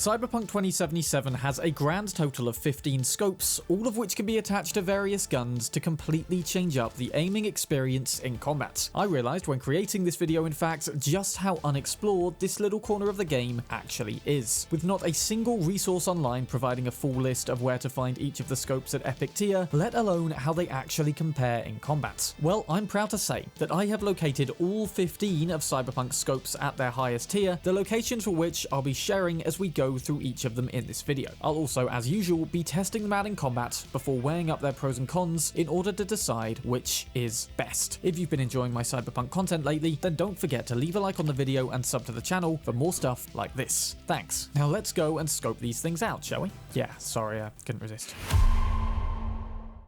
Cyberpunk 2077 has a grand total of 15 scopes, all of which can be attached to various guns to completely change up the aiming experience in combat. I realized when creating this video, in fact, just how unexplored this little corner of the game actually is, with not a single resource online providing a full list of where to find each of the scopes at epic tier, let alone how they actually compare in combat. Well, I'm proud to say that I have located all 15 of Cyberpunk's scopes at their highest tier, the locations for which I'll be sharing as we go through each of them in this video. I'll also, as usual, be testing them out in combat before weighing up their pros and cons in order to decide which is best. If you've been enjoying my Cyberpunk content lately, then don't forget to leave a like on the video and sub to the channel for more stuff like this. Thanks. Now let's go and scope these things out, shall we? Yeah, sorry, I couldn't resist.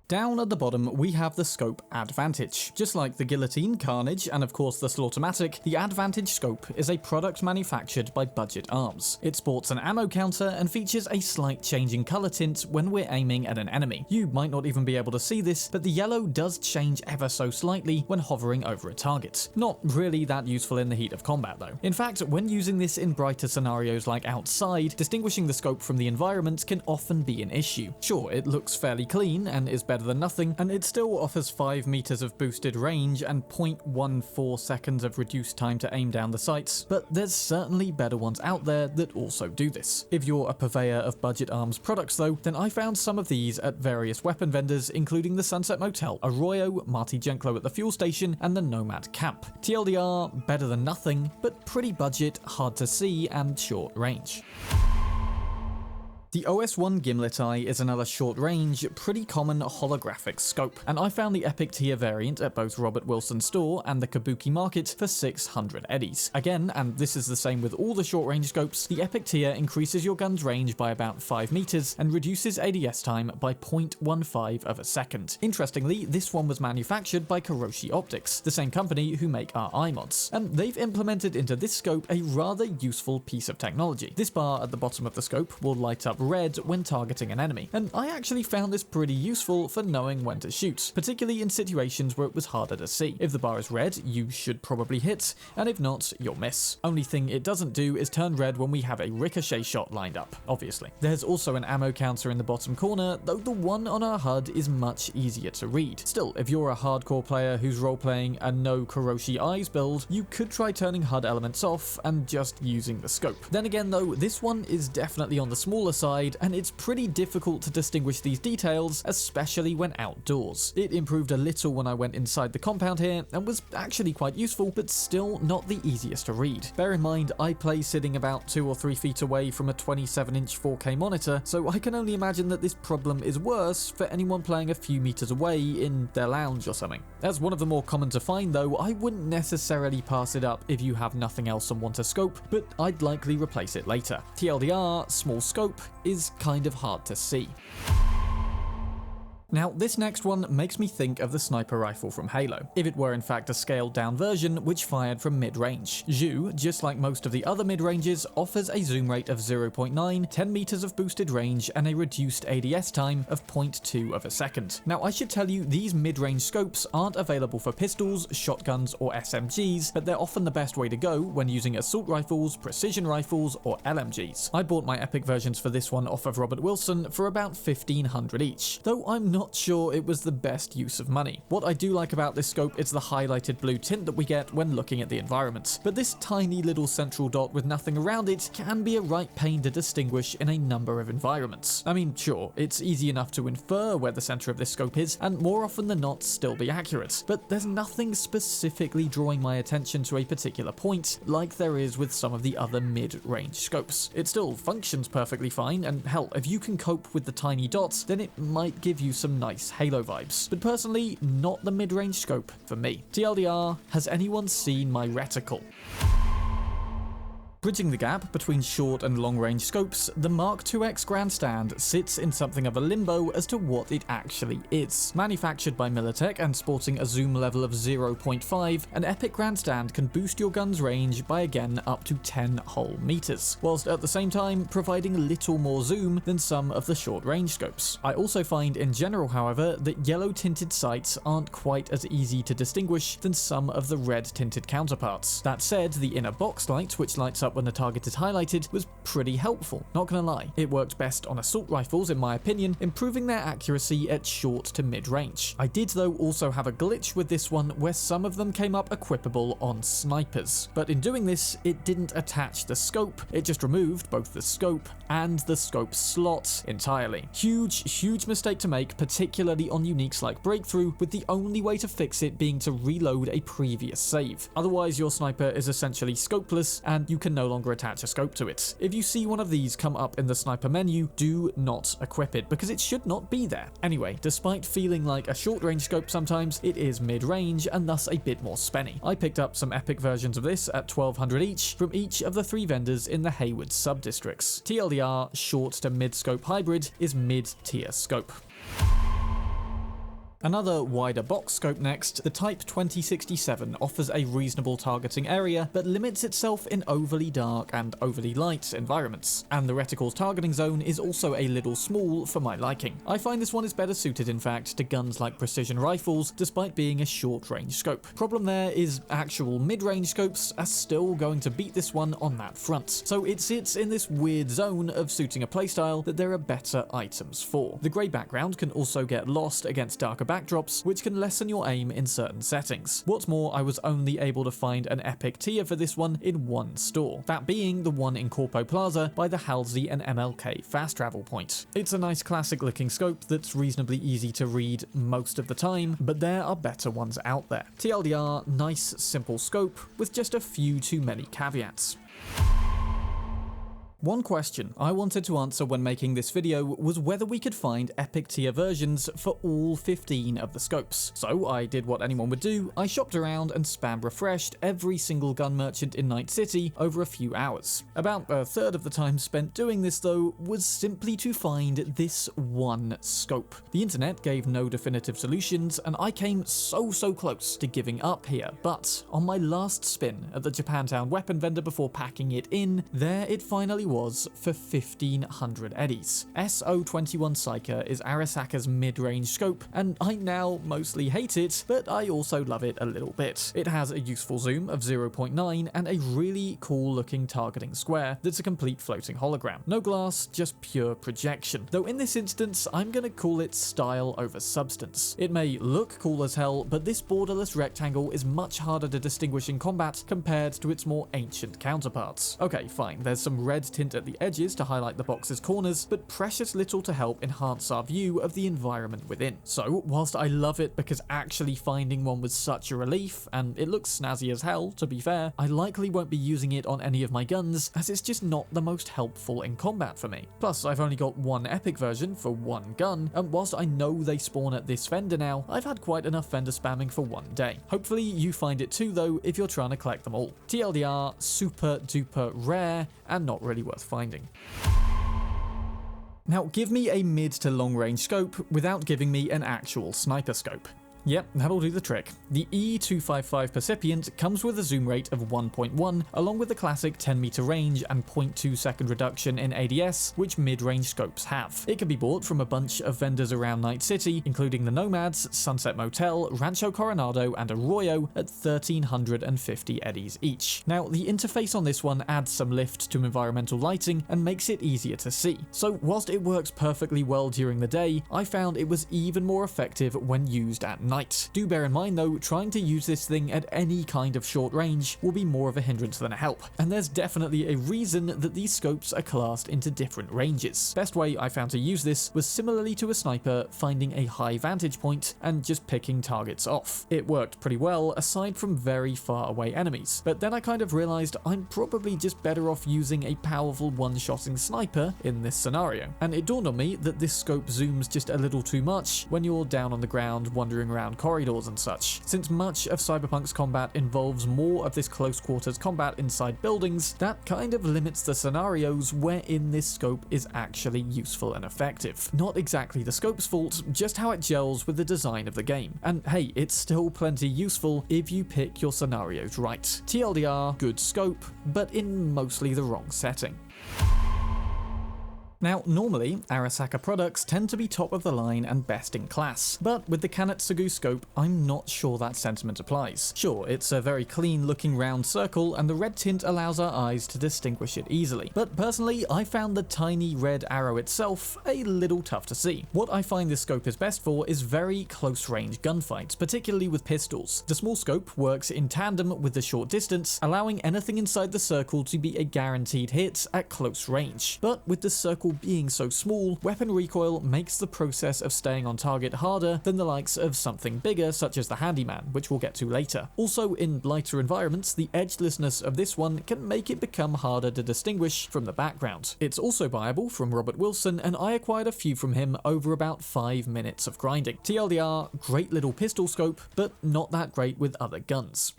Down at the bottom, we have the scope Add-Vantage. Just like the Guillotine, Carnage, and of course the Slaughtermatic, the Add-Vantage scope is a product manufactured by Budget Arms. It sports an ammo counter and features a slight change in color tint when we're aiming at an enemy. You might not even be able to see this, but the yellow does change ever so slightly when hovering over a target. Not really that useful in the heat of combat though. In fact, when using this in brighter scenarios like outside, distinguishing the scope from the environment can often be an issue. Sure, it looks fairly clean and is better than nothing, and it still offers 5 meters of boosted range and 0.14 seconds of reduced time to aim down the sights, but there's certainly better ones out there that also do this. If you're a purveyor of Budget Arms products though, then I found some of these at various weapon vendors, including the Sunset Motel, Arroyo, Marty Genclo at the fuel station, and the Nomad Camp. TLDR, better than nothing, but pretty budget, hard to see, and short range. The OS1 GimletEye is another short-range, pretty common holographic scope, and I found the epic tier variant at both Robert Wilson's store and the Kabuki market for 600 eddies. Again, and this is the same with all the short-range scopes, the epic tier increases your gun's range by about 5 meters and reduces ADS time by 0.15 of a second. Interestingly, this one was manufactured by Kiroshi Optics, the same company who make our eye mods, and they've implemented into this scope a rather useful piece of technology. This bar at the bottom of the scope will light up red when targeting an enemy, and I actually found this pretty useful for knowing when to shoot, particularly in situations where it was harder to see. If the bar is red, you should probably hit, and if not, you'll miss. Only thing it doesn't do is turn red when we have a ricochet shot lined up, obviously. There's also an ammo counter in the bottom corner, though the one on our HUD is much easier to read. Still, if you're a hardcore player who's role-playing a no Kiroshi eyes build, you could try turning HUD elements off and just using the scope. Then again though, this one is definitely on the smaller side, and it's pretty difficult to distinguish these details, especially when outdoors. It improved a little when I went inside the compound here, and was actually quite useful, but still not the easiest to read. Bear in mind, I play sitting about 2 or 3 feet away from a 27-inch 4K monitor, so I can only imagine that this problem is worse for anyone playing a few meters away in their lounge or something. As one of the more common to find though, I wouldn't necessarily pass it up if you have nothing else and want a scope, but I'd likely replace it later. TLDR, small scope is kind of hard to see. Now, this next one makes me think of the sniper rifle from Halo, if it were in fact a scaled down version which fired from mid-range. Zhu, just like most of the other mid-ranges, offers a zoom rate of 0.9, 10 meters of boosted range, and a reduced ADS time of 0.2 of a second. Now, I should tell you, these mid-range scopes aren't available for pistols, shotguns, or SMGs, but they're often the best way to go when using assault rifles, precision rifles, or LMGs. I bought my epic versions for this one off of Robert Wilson for about 1,500 each, though I'm not sure it was the best use of money. What I do like about this scope is the highlighted blue tint that we get when looking at the environment, but this tiny little central dot with nothing around it can be a right pain to distinguish in a number of environments. I mean, sure, it's easy enough to infer where the center of this scope is, and more often than not still be accurate, but there's nothing specifically drawing my attention to a particular point like there is with some of the other mid-range scopes. It still functions perfectly fine, and hell, if you can cope with the tiny dots, then it might give you some nice Halo vibes, but personally, not the mid-range scope for me. TLDR, has anyone seen my reticle? Bridging the gap between short and long-range scopes, the Mk.2x Grandstand sits in something of a limbo as to what it actually is. Manufactured by Militech and sporting a zoom level of 0.5, an epic Grandstand can boost your gun's range by again up to 10 whole meters, whilst at the same time providing little more zoom than some of the short-range scopes. I also find in general, however, that yellow-tinted sights aren't quite as easy to distinguish than some of the red-tinted counterparts. That said, the inner box light, which lights up up when the target is highlighted was pretty helpful, not gonna lie. It worked best on assault rifles in my opinion, improving their accuracy at short to mid-range. I did though also have a glitch with this one where some of them came up equipable on snipers, but in doing this it didn't attach the scope, it just removed both the scope and the scope slot entirely. Huge mistake to make, particularly on uniques like Breakthrough, with the only way to fix it being to reload a previous save. Otherwise your sniper is essentially scopeless and you can no longer attach a scope to it. If you see one of these come up in the sniper menu, do not equip it because it should not be there. Anyway, despite feeling like a short range scope sometimes, it is mid-range and thus a bit more spenny. I picked up some epic versions of this at 1200 each from each of the 3 vendors in the Hayward sub-districts. TLDR, short to mid-scope hybrid is mid-tier scope. Another wider box scope next, the Type 2067 offers a reasonable targeting area, but limits itself in overly dark and overly light environments, and the reticle's targeting zone is also a little small for my liking. I find this one is better suited in fact to guns like precision rifles, despite being a short range scope. Problem there is actual mid-range scopes are still going to beat this one on that front, so it sits in this weird zone of suiting a playstyle that there are better items for. The grey background can also get lost against darker backdrops, which can lessen your aim in certain settings. What's more, I was only able to find an epic tier for this one in one store, that being the one in Corpo Plaza by the Halsey and MLK fast travel point. It's a nice classic looking scope that's reasonably easy to read most of the time, but there are better ones out there. TLDR, nice simple scope with just a few too many caveats. One question I wanted to answer when making this video was whether we could find epic tier versions for all 15 of the scopes. So I did what anyone would do, I shopped around and spam refreshed every single gun merchant in Night City over a few hours. About a third of the time spent doing this though was simply to find this one scope. The internet gave no definitive solutions and I came so close to giving up here, but on my last spin at the Japantown weapon vendor before packing it in, there it finally was for 1500 eddies. SO21 Saika is Arasaka's mid-range scope, and I now mostly hate it, but I also love it a little bit. It has a useful zoom of 0.9 and a really cool looking targeting square that's a complete floating hologram. No glass, just pure projection. Though in this instance, I'm gonna call it style over substance. It may look cool as hell, but this borderless rectangle is much harder to distinguish in combat compared to its more ancient counterparts. Okay, fine, there's some red tint at the edges to highlight the box's corners, but precious little to help enhance our view of the environment within. So, whilst I love it because actually finding one was such a relief, and it looks snazzy as hell, to be fair, I likely won't be using it on any of my guns, as it's just not the most helpful in combat for me. Plus, I've only got one epic version for one gun, and whilst I know they spawn at this vendor now, I've had quite enough vendor spamming for one day. Hopefully you find it too though if you're trying to collect them all. TLDR, super duper rare, and not really worth finding. Now give me a mid to long range scope without giving me an actual sniper scope. Yep, that'll do the trick. The E255 Percipient comes with a zoom rate of 1.1, along with the classic 10 meter range and 0.2 second reduction in ADS, which mid-range scopes have. It can be bought from a bunch of vendors around Night City, including the Nomads, Sunset Motel, Rancho Coronado, and Arroyo at 1350 eddies each. Now, the interface on this one adds some lift to environmental lighting and makes it easier to see. So, whilst it works perfectly well during the day, I found it was even more effective when used at night. Do bear in mind though, trying to use this thing at any kind of short range will be more of a hindrance than a help, and there's definitely a reason that these scopes are classed into different ranges. Best way I found to use this was similarly to a sniper, finding a high vantage point and just picking targets off. It worked pretty well aside from very far away enemies, but then I kind of realized I'm probably just better off using a powerful one-shotting sniper in this scenario, and it dawned on me that this scope zooms just a little too much when you're down on the ground wandering around corridors and such. Since much of Cyberpunk's combat involves more of this close quarters combat inside buildings, that kind of limits the scenarios wherein this scope is actually useful and effective. Not exactly the scope's fault, just how it gels with the design of the game. And hey, it's still plenty useful if you pick your scenarios right. TLDR, good scope, but in mostly the wrong setting. Now, normally, Arasaka products tend to be top of the line and best in class, but with the Kanetsugu scope, I'm not sure that sentiment applies. Sure, it's a very clean looking round circle, and the red tint allows our eyes to distinguish it easily, but personally, I found the tiny red arrow itself a little tough to see. What I find this scope is best for is very close range gunfights, particularly with pistols. The small scope works in tandem with the short distance, allowing anything inside the circle to be a guaranteed hit at close range. But with the circle being so small, weapon recoil makes the process of staying on target harder than the likes of something bigger such as the Handyman, which we'll get to later. Also, in lighter environments, the edgelessness of this one can make it become harder to distinguish from the background. It's also buyable from Robert Wilson, and I acquired a few from him over about 5 minutes of grinding. TLDR, great little pistol scope, but not that great with other guns.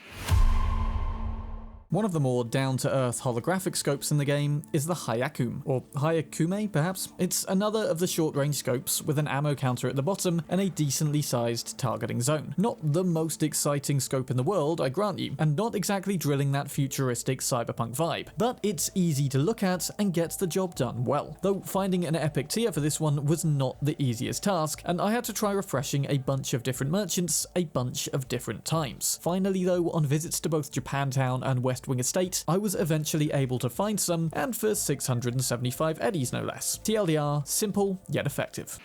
One of the more down-to-earth holographic scopes in the game is the Hyakume, or Hyakume perhaps. It's another of the short-range scopes with an ammo counter at the bottom and a decently sized targeting zone. Not the most exciting scope in the world, I grant you, and not exactly drilling that futuristic cyberpunk vibe, but it's easy to look at and gets the job done well. Though finding an epic tier for this one was not the easiest task, and I had to try refreshing a bunch of different merchants a bunch of different times. Finally though, on visits to both Japantown and West Wing Estate, I was eventually able to find some, and for 675 eddies no less. TLDR, simple yet effective.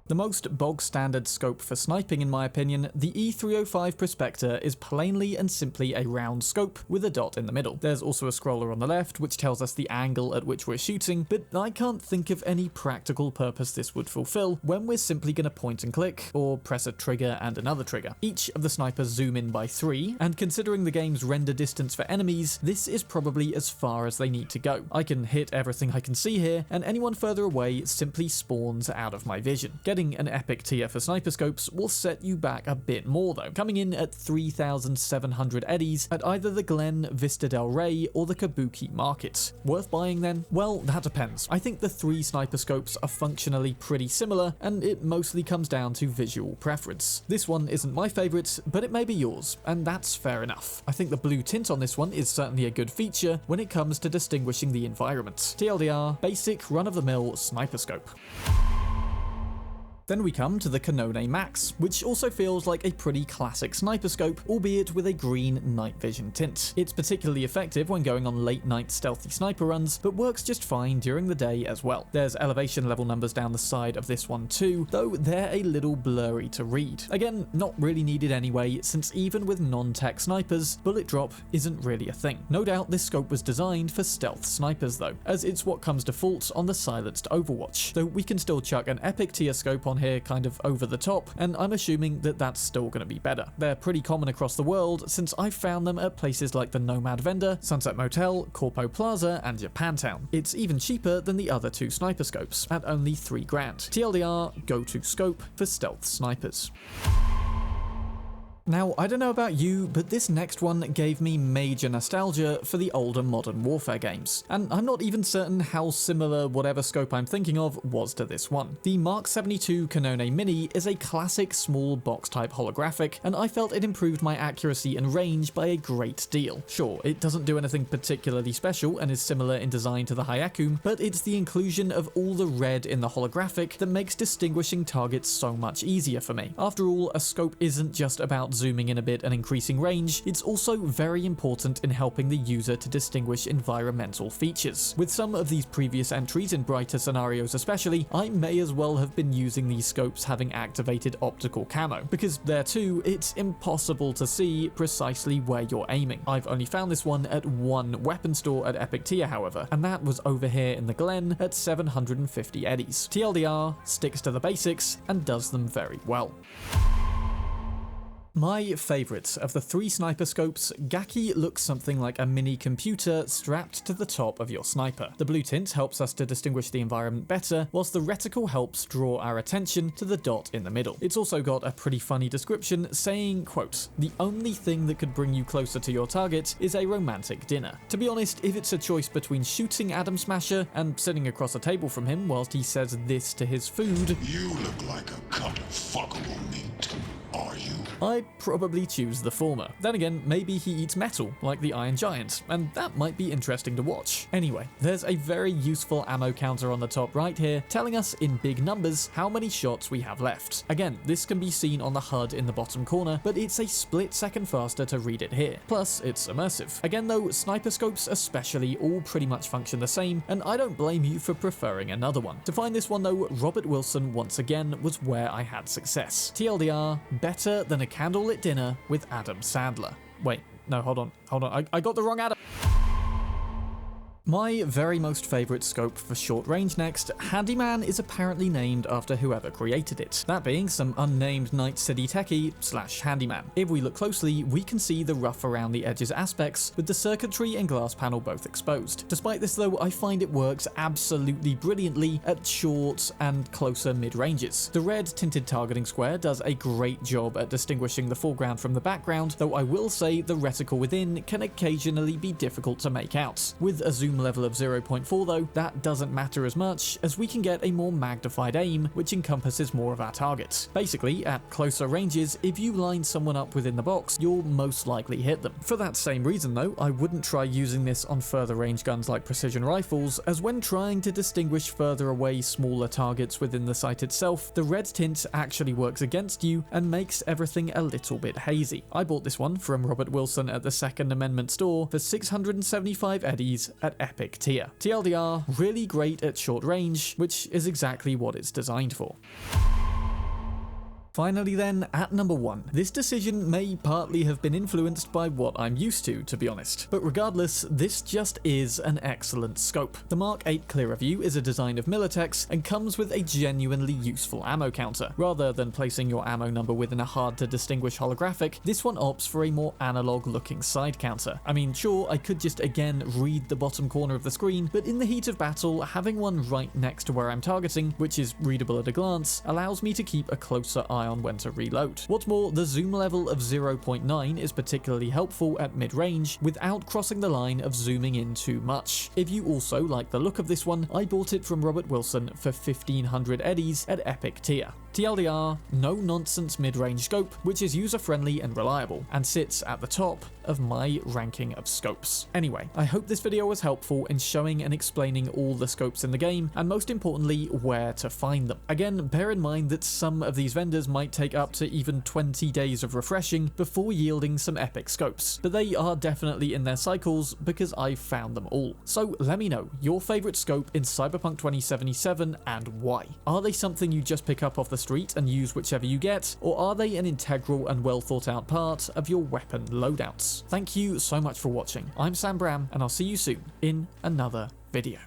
The most bog-standard scope for sniping in my opinion, the E305 Prospecta is plainly and simply a round scope with a dot in the middle. There's also a scroller on the left which tells us the angle at which we're shooting, but I can't think of any practical purpose this would fulfill when we're simply going to point and click, or press a trigger and another trigger. Each of the snipers zoom in by 3, and considering the game's render distance for enemies, this is probably as far as they need to go. I can hit everything I can see here, and anyone further away simply spawns out of my vision. Getting an epic tier for sniper scopes will set you back a bit more though, coming in at 3,700 eddies at either the Glen, Vista del Rey, or the Kabuki markets. Worth buying then? Well, that depends. I think the 3 sniper scopes are functionally pretty similar, and it mostly comes down to visual preference. This one isn't my favourite, but it may be yours, and that's fair enough. I think the blue tint on this one is certainly a good feature when it comes to distinguishing the environment. TLDR, basic run-of-the-mill sniper scope. Then we come to the Kanone MAX, which also feels like a pretty classic sniper scope, albeit with a green night vision tint. It's particularly effective when going on late night stealthy sniper runs, but works just fine during the day as well. There's elevation level numbers down the side of this one too, though they're a little blurry to read. Again, not really needed anyway, since even with non-tech snipers, bullet drop isn't really a thing. No doubt this scope was designed for stealth snipers though, as it's what comes default on the silenced Overwatch, though we can still chuck an epic tier scope on here kind of over the top, and I'm assuming that that's still going to be better. They're pretty common across the world, since I've found them at places like the Nomad Vendor, Sunset Motel, Corpo Plaza, and Japantown. It's even cheaper than the other 2 sniper scopes, at only $3 grand. TLDR, go-to scope for stealth snipers. Now, I don't know about you, but this next one gave me major nostalgia for the older Modern Warfare games, and I'm not even certain how similar whatever scope I'm thinking of was to this one. The Mk.77 Kanone Mini is a classic small box type holographic, and I felt it improved my accuracy and range by a great deal. Sure, it doesn't do anything particularly special and is similar in design to the Hyakume, but it's the inclusion of all the red in the holographic that makes distinguishing targets so much easier for me. After all, a scope isn't just about zooming in a bit and increasing range, it's also very important in helping the user to distinguish environmental features. With some of these previous entries in brighter scenarios especially, I may as well have been using these scopes having activated optical camo, because there too, it's impossible to see precisely where you're aiming. I've only found this one at one weapon store at Epic Tier however, and that was over here in the Glen at 750 eddies. TLDR, sticks to the basics and does them very well. My favourite of the 3 sniper scopes, Gaki looks something like a mini computer strapped to the top of your sniper. The blue tint helps us to distinguish the environment better, whilst the reticle helps draw our attention to the dot in the middle. It's also got a pretty funny description saying, quote, "The only thing that could bring you closer to your target is a romantic dinner." To be honest, if it's a choice between shooting Adam Smasher and sitting across a table from him whilst he says this to his food, "You look like a cut of fuckable meat." are you? I'd probably choose the former. Then again, maybe he eats metal, like the Iron Giant, and that might be interesting to watch. Anyway, there's a very useful ammo counter on the top right here, telling us in big numbers how many shots we have left. Again, this can be seen on the HUD in the bottom corner, but it's a split second faster to read it here. Plus, it's immersive. Again though, sniper scopes especially all pretty much function the same, and I don't blame you for preferring another one. To find this one though, Robert Wilson once again was where I had success. TLDR, better than a candlelit dinner with Adam Sandler. Wait, no, hold on, I got the wrong Adam. My very most favourite scope for short range next, Handyman, is apparently named after whoever created it, that being some unnamed Night City techie / handyman. If we look closely, we can see the rough around the edges aspects, with the circuitry and glass panel both exposed. Despite this though, I find it works absolutely brilliantly at short and closer mid-ranges. The red tinted targeting square does a great job at distinguishing the foreground from the background, though I will say the reticle within can occasionally be difficult to make out. With a zoom level of 0.4 though, that doesn't matter as much, as we can get a more magnified aim, which encompasses more of our target. Basically, at closer ranges, if you line someone up within the box, you'll most likely hit them. For that same reason though, I wouldn't try using this on further range guns like precision rifles, as when trying to distinguish further away smaller targets within the sight itself, the red tint actually works against you and makes everything a little bit hazy. I bought this one from Robert Wilson at the Second Amendment store for 675 eddies at Epic tier. TLDR, really great at short range, which is exactly what it's designed for. Finally then, at number 1. This decision may partly have been influenced by what I'm used to be honest. But regardless, this just is an excellent scope. The Mk.8 Clearvue is a design of Militech's and comes with a genuinely useful ammo counter. Rather than placing your ammo number within a hard to distinguish holographic, this one opts for a more analog looking side counter. I mean, sure, I could just again read the bottom corner of the screen, but in the heat of battle, having one right next to where I'm targeting, which is readable at a glance, allows me to keep a closer eye on when to reload. What's more, the zoom level of 0.9 is particularly helpful at mid-range without crossing the line of zooming in too much. If you also like the look of this one, I bought it from Robert Wilson for 1500 eddies at Epic tier. TLDR, no nonsense mid-range scope, which is user-friendly and reliable, and sits at the top of my ranking of scopes. Anyway, I hope this video was helpful in showing and explaining all the scopes in the game, and most importantly, where to find them. Again, bear in mind that some of these vendors might take up to even 20 days of refreshing before yielding some epic scopes, but they are definitely in their cycles because I've found them all. So let me know your favourite scope in Cyberpunk 2077 and why. Are they something you just pick up off the street and use whichever you get, or are they an integral and well thought out part of your weapon loadouts? Thank you so much for watching. I'm Sam Bram, and I'll see you soon in another video.